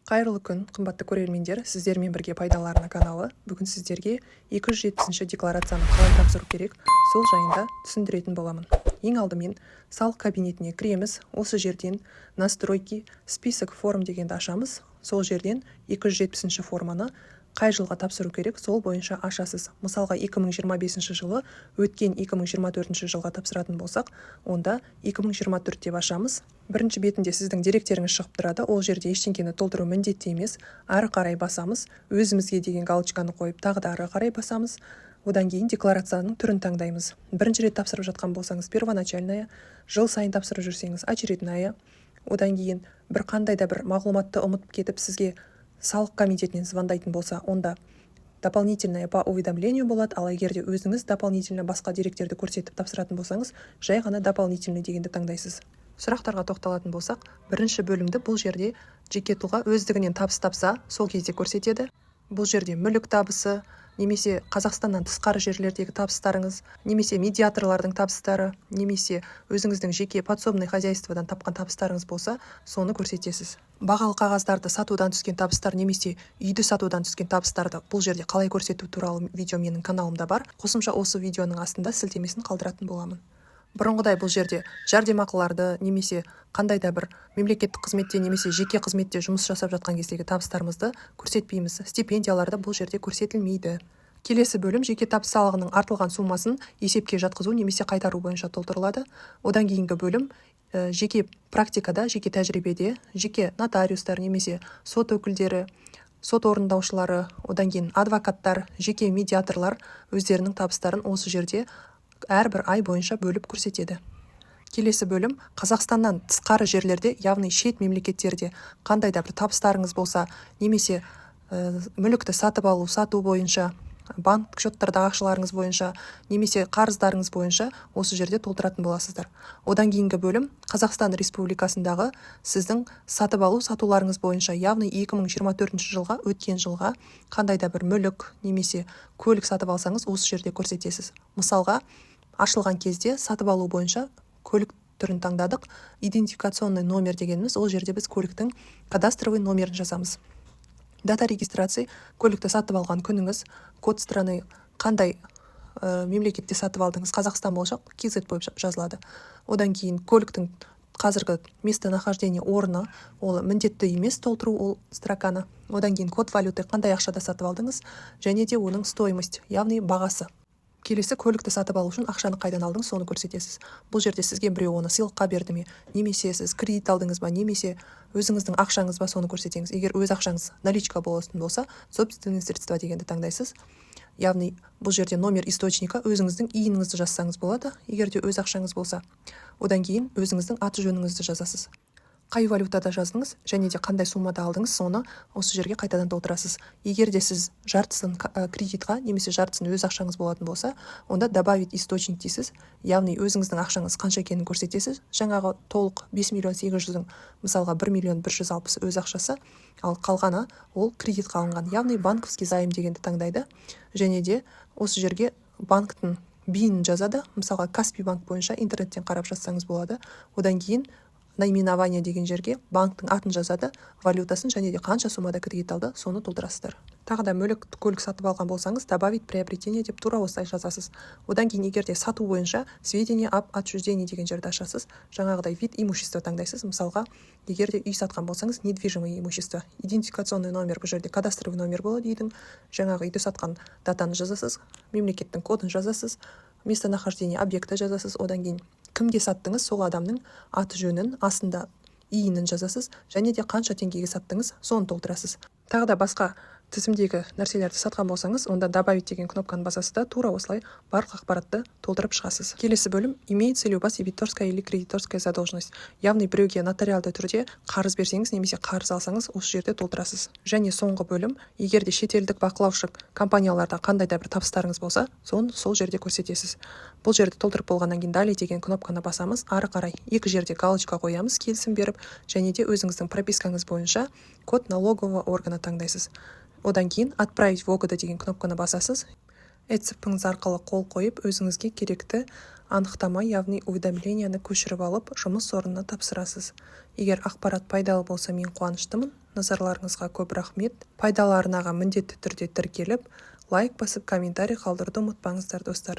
Қайырлы күн, қымбатты көрермендер, сіздермен бірге пайдаларына каналы. Бүгін сіздерге 270-ші декларацияны қалай тапсыру керек, сол жайында түсіндіретін боламын. Ең алдымен салық кабинетіне кіреміз. Осы жерден настройки, список форм дегенді ашамыз. Сол жерден 270-ші форманы қай жылға тапсыру керек, сол бойынша ашасыз. Мысалға 2025 жылы өткен 2024 жылға тапсыратын болсақ, онда 2024 деп ашамыз. Бірінші бетінде сіздің деректеріңіз шығып тұрады. Ол жерде ештеңені толтыру міндетті емес. Ары қарай басамыз. Өзімізге деген галочканы қойып, тағы да ары қарай басамыз. Одан кейін декларацияның түрін таңдаймыз. Бірінші рет тапсырып жатқан болсаңыз, первоначальная, жыл сайын тапсырып жүрсеңіз, очередная. Одан кейін бір қандай да бір мағлұматты ұмытып кетіп, сізге салық комитетінен звондайтын болса, онда дополнительное по уведомлению болады, ал егер де өзіңіз дополнительно басқа деректерді көрсетіп тапсыратын болсаңыз, жай ғана дополнительный дегенді таңдайсыз. Сұрақтарға тоқталатын болсақ, бірінші бөлімді бұл жерде жеке тұлға өздігінен табыс тапса, сол кезде көрсетеді. Бұл жерде мүлік табысы, немесе Қазақстаннан тысқары жерлердегі табыстарыңыз, немесе медиаторлардың табыстары, немесе өзіңіздің жеке подсобный хозяйстводан тапқан табыстарыңыз болса, соны көрсетесіз. Бағалы қағаздарды сатудан түскен табыстар немесе үйді сатудан түскен табыстарды бұл жерде қалай көрсету туралы видео менің каналымда бар. Қосымша осы видеоның астында сілтемесін қалдыратын боламын. Бұрынғыдай бұл жерде жәрдемақыларды немесе қандай да бір мемлекеттік қызметте немесе жеке қызметте жұмыс жасап жатқан кездегі табыстарымызды көрсетпейміз. Стипендияларды бұл жерде көрсетілмейді. Келесі бөлім жеке табыс салығының артылған суммасын есепке жатқызу немесе қайтару бойынша толтырылады. Одан кейінгі бөлім жеке практикада, жеке тәжірибеде, жеке нотариустар немесе сот өкілдері, сот орындаушылары, одан кейін адвокаттар, жеке медиаторлар өздерінің табыстарын осы жерде әрбір ай бойынша бөліп көрсетеді. Келесі бөлім Қазақстаннан тысқары жерлерде, яғни шет мемлекеттерде қандай да бір табыстарыңыз болса, немесе мүлікті сатып алу, сату бойынша, банк счеттардағы ақшаларыңыз бойынша, немесе қарыздарыңыз бойынша осы жерде толтыратын боласыздар. Одан кейінгі бөлім Қазақстан Республикасындағы сіздің сатып алу, сатуларыңыз бойынша, яғни 2024 жылға, өткен жылға қандай да бір мүлік немесе көлік сатып алсаңыз, осы жерде көрсетесіз. Мысалға, ашылған кезде сатып алу бойынша көлік түрін таңдадық. Идентификационный номер дегеніміз, ол жерде біз көліктің кадастровый номерін жазамыз. Дата регистрации, көлікті сатып алған күніңіз, код страны қандай мемлекетте сатып алдыңыз, Қазақстан болса, KZ болып жазылады. Одан кейін көліктің қазіргі местонахождение орны, ол міндетті емес толтыру ол строканы. Одан кейін код валюты, қандай ақшада сатып алдыңыз, және де оның стоимость, яғни бағасы. Келесі көлікті сатып алу үшін ақшаны қайдан алдыңыз, соны көрсетесіз. Бұл жерде сізге біреу оны сыйлыққа берді ме, немесе сіз кредит алдыңыз ба, немесе өзіңіздің ақшаңыз ба, соны көрсетеңіз. Егер өз ақшаңыз наличка болатын болса, собственные средства дегенді таңдайсыз. Яғни бұл жерде номер источника өзіңіздің иініңізді жазсаңыз болады, егер де өз ақшаңыз болса. Одан кейін өзіңіздің аты жөніңізді жазасыз. Қай валютада жаздыңыз, және де қандай суммада алдыңыз, соны осы жерге қайтадан толтырасыз. Егер де сіз жартысын кредитқа, немесе жартысын өз ақшаңыз болатын болса, онда добавить источник дейсіз. Яғни өзіңіздің ақшаңыз қанша екенін көрсетесіз. Жаңағы толық 5 миллион 800-дің, мысалға 1 миллион 160 өз ақшасы, ал қалғаны ол кредитқа алынған, яғни банковский займ дегенді таңдайды. Және де осы жерге банктың бинін жазады. Мысалға Каспий банк бойынша интернеттен қарап жазсаңыз болады. Одан кейін наименование деген жерге банктың атын жазады, валютасын және де қанша суммада кредит алды, соны толтырасыздар. Тағы да мүлік, көлік сатып алған болсаңыз, добавить приобретение деп тура осылай жазасыз. Одан кейін егер де сату бойынша сведения об отчуждении деген жерді ашасыз. Жаңағыдай вид имущества таңдайсыз. Мысалға, егер де үй сатқан болсаңыз, недвижимое имущество. Идентификационный номер, бұл жерде кадастровый номер болады үйдің. Жаңағы үйді сатқан датаны жазасыз, мемлекеттің кодын жазасыз, местонахождение объекті жазасыз. Одан кейін кімге саттыңыз, сол адамның аты жөнін, астында иінін жазасыз, және де қанша теңгеге саттыңыз, соны толтырасыз. Тағы да басқа тізімдегі нәрселерді сатқан болсаңыз, онда добавить деген кнопканы басасыз да, тура осылай барлық ақпаратты толтырып шығасыз. Келесі бөлім имеется ли у вас дебиторская или кредиторская задолженность. Яғни біреуге нотариалды түрде қарыз берсеңіз немесе қарыз алсаңыз, осы жерде толтырасыз. Және соңғы бөлім, егер де шетелдік бақылаушы компанияларда қандай да бір табыстарыңыз болса, соны сол жерде көрсетесіз. Бұл жерді толтырып болғаннан кейін далее деген кнопканы басамыз, ары қарай екі жерде галочка қоямыз, келісім беріп, және де өзіңіздің пропискаңыз бойынша код налогового органа таңдайсыз. Одан кейін отправить в ОГД деген кнопканы басасыз. Эцп-іңіз арқылы қол қойып, өзіңізге керекті анықтама яғни уведомленияны көшіріп алып жұмыс орнына тапсырасыз. Егер ақпарат пайдалы болса мен қуаныштымын. Назарларыңызға көп рахмет. Пайдалы арнаға міндетті түрде тіркеліп, лайк басып комментарий қалдыруды ұмытпаңыздар достар.